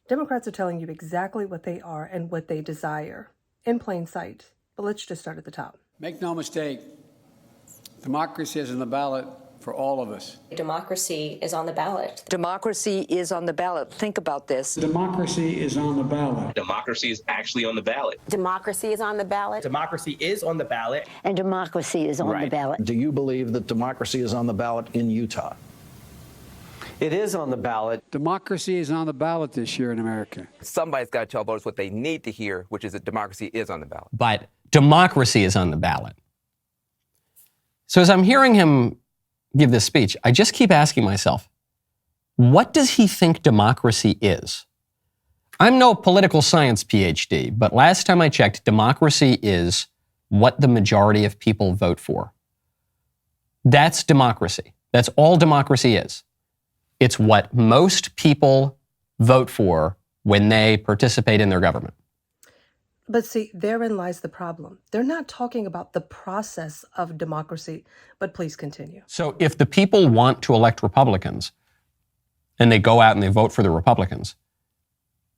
Democrats are telling you exactly what they are and what they desire in plain sight. But let's just start at the top. Make no mistake, democracy is on the ballot for all of us. Democracy is on the ballot. Democracy is on the ballot. Think about this. Democracy is on the ballot. Democracy is actually on the ballot. Democracy is on the ballot. Democracy is on the ballot. And democracy is on the ballot. Do you believe that democracy is on the ballot in Utah? It is on the ballot. Democracy is on the ballot this year in America. Somebody's got to tell voters what they need to hear, which is that democracy is on the ballot. But democracy is on the ballot. So as I'm hearing him give this speech, I just keep asking myself, what does he think democracy is? I'm no political science PhD, but last time I checked, democracy is what the majority of people vote for. That's democracy. That's all democracy is. It's what most people vote for when they participate in their government. But see, therein lies the problem. They're not talking about the process of democracy, but please continue. So if the people want to elect Republicans and they go out and they vote for the Republicans,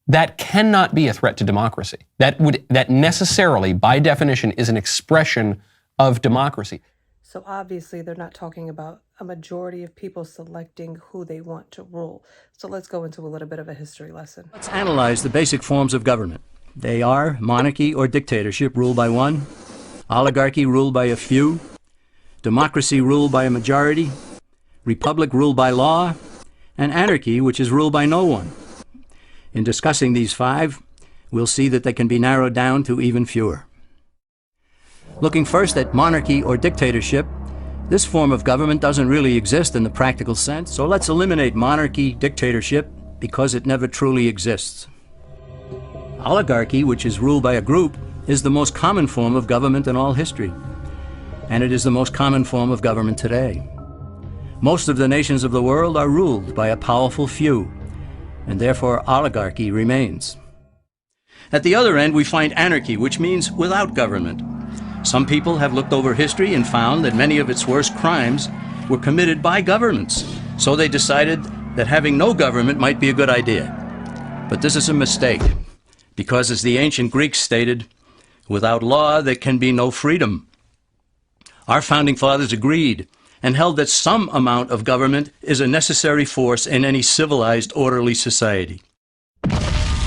that cannot be a threat to democracy. That necessarily, by definition, is an expression of democracy. So obviously they're not talking about a majority of people selecting who they want to rule. So let's go into a little bit of a history lesson. Let's analyze the basic forms of government. They are monarchy or dictatorship ruled by one, oligarchy ruled by a few, democracy ruled by a majority, republic ruled by law, and anarchy, which is ruled by no one. In discussing these five, we'll see that they can be narrowed down to even fewer. Looking first at monarchy or dictatorship, this form of government doesn't really exist in the practical sense, so let's eliminate monarchy, dictatorship, because it never truly exists. Oligarchy, which is ruled by a group, is the most common form of government in all history, and it is the most common form of government today. Most of the nations of the world are ruled by a powerful few, and therefore oligarchy remains. At the other end, we find anarchy, which means without government. Some people have looked over history and found that many of its worst crimes were committed by governments, so they decided that having no government might be a good idea. But this is a mistake, because as the ancient Greeks stated, without law there can be no freedom. Our founding fathers agreed and held that some amount of government is a necessary force in any civilized, orderly society.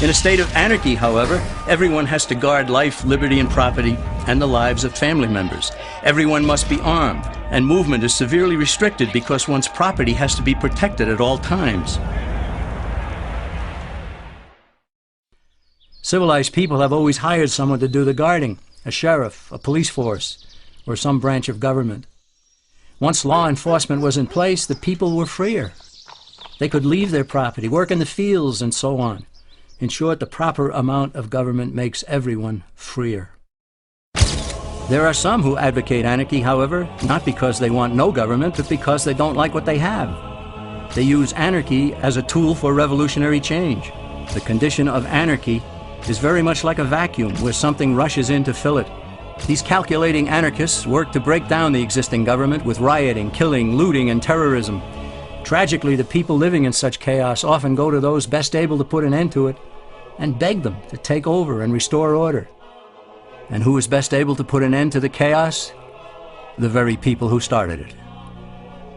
In a state of anarchy, however, everyone has to guard life, liberty, and property, and the lives of family members. Everyone must be armed, and movement is severely restricted because one's property has to be protected at all times. Civilized people have always hired someone to do the guarding, a sheriff, a police force, or some branch of government. Once law enforcement was in place, the people were freer. They could leave their property, work in the fields, and so on. In short, the proper amount of government makes everyone freer. There are some who advocate anarchy, however, not because they want no government, but because they don't like what they have. They use anarchy as a tool for revolutionary change. The condition of anarchy is very much like a vacuum where something rushes in to fill it. These calculating anarchists work to break down the existing government with rioting, killing, looting, and terrorism. Tragically, the people living in such chaos often go to those best able to put an end to it and beg them to take over and restore order. And who is best able to put an end to the chaos? The very people who started it.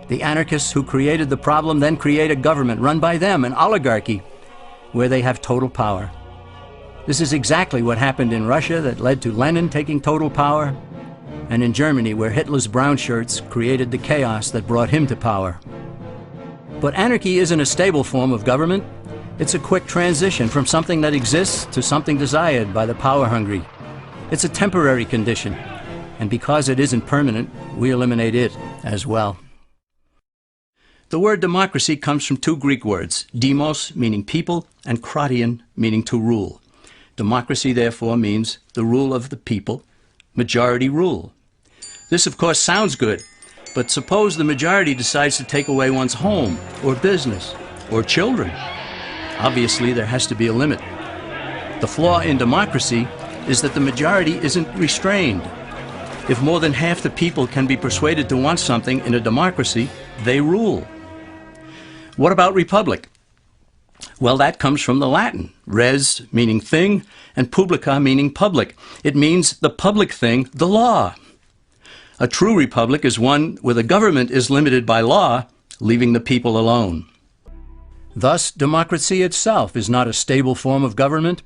The anarchists who created the problem then create a government run by them, an oligarchy, where they have total power. This is exactly what happened in Russia that led to Lenin taking total power, and in Germany where Hitler's brown shirts created the chaos that brought him to power. But anarchy isn't a stable form of government. It's a quick transition from something that exists to something desired by the power-hungry. It's a temporary condition, and because it isn't permanent, we eliminate it as well. The word democracy comes from two Greek words, demos, meaning people, and kratein, meaning to rule. Democracy, therefore, means the rule of the people, majority rule. This, of course, sounds good, but suppose the majority decides to take away one's home, or business, or children. Obviously, there has to be a limit. The flaw in democracy is that the majority isn't restrained. If more than half the people can be persuaded to want something in a democracy, they rule. What about republic? Well, that comes from the Latin, res meaning thing, and publica meaning public. It means the public thing, the law. A true republic is one where the government is limited by law, leaving the people alone. Thus, democracy itself is not a stable form of government.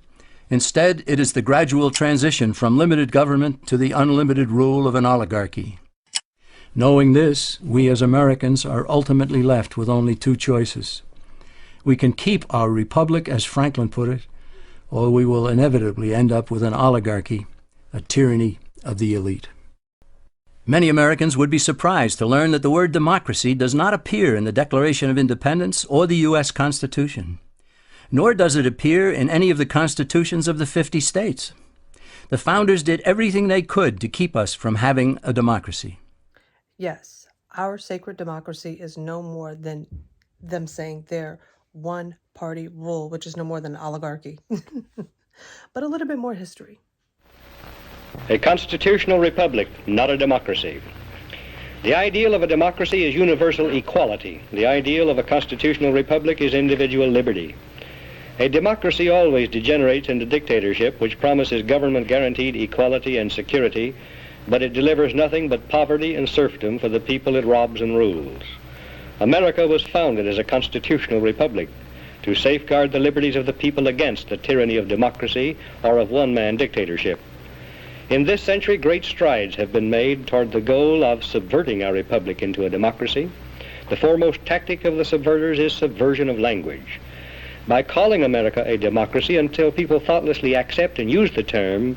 Instead, it is the gradual transition from limited government to the unlimited rule of an oligarchy. Knowing this, we as Americans are ultimately left with only two choices. We can keep our republic, as Franklin put it, or we will inevitably end up with an oligarchy, a tyranny of the elite. Many Americans would be surprised to learn that the word democracy does not appear in the Declaration of Independence or the U.S. Constitution, nor does it appear in any of the constitutions of the 50 states. The founders did everything they could to keep us from having a democracy. Yes, our sacred democracy is no more than them saying their one-party rule, which is no more than an oligarchy. But a little bit more history. A constitutional republic, not a democracy. The ideal of a democracy is universal equality. The ideal of a constitutional republic is individual liberty. A democracy always degenerates into dictatorship, which promises government-guaranteed equality and security, but it delivers nothing but poverty and serfdom for the people it robs and rules. America was founded as a constitutional republic to safeguard the liberties of the people against the tyranny of democracy or of one-man dictatorship. In this century, great strides have been made toward the goal of subverting our republic into a democracy. The foremost tactic of the subverters is subversion of language. By calling America a democracy until people thoughtlessly accept and use the term,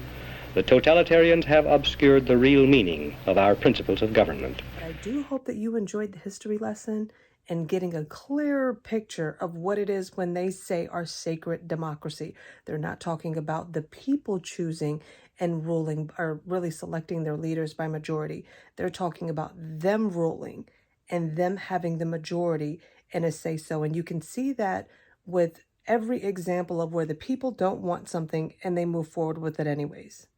the totalitarians have obscured the real meaning of our principles of government. I do hope that you enjoyed the history lesson and getting a clearer picture of what it is when they say our sacred democracy. They're not talking about the people choosing and ruling or really selecting their leaders by majority. They're talking about them ruling and them having the majority and a say-so. And you can see that with every example of where the people don't want something and they move forward with it anyways.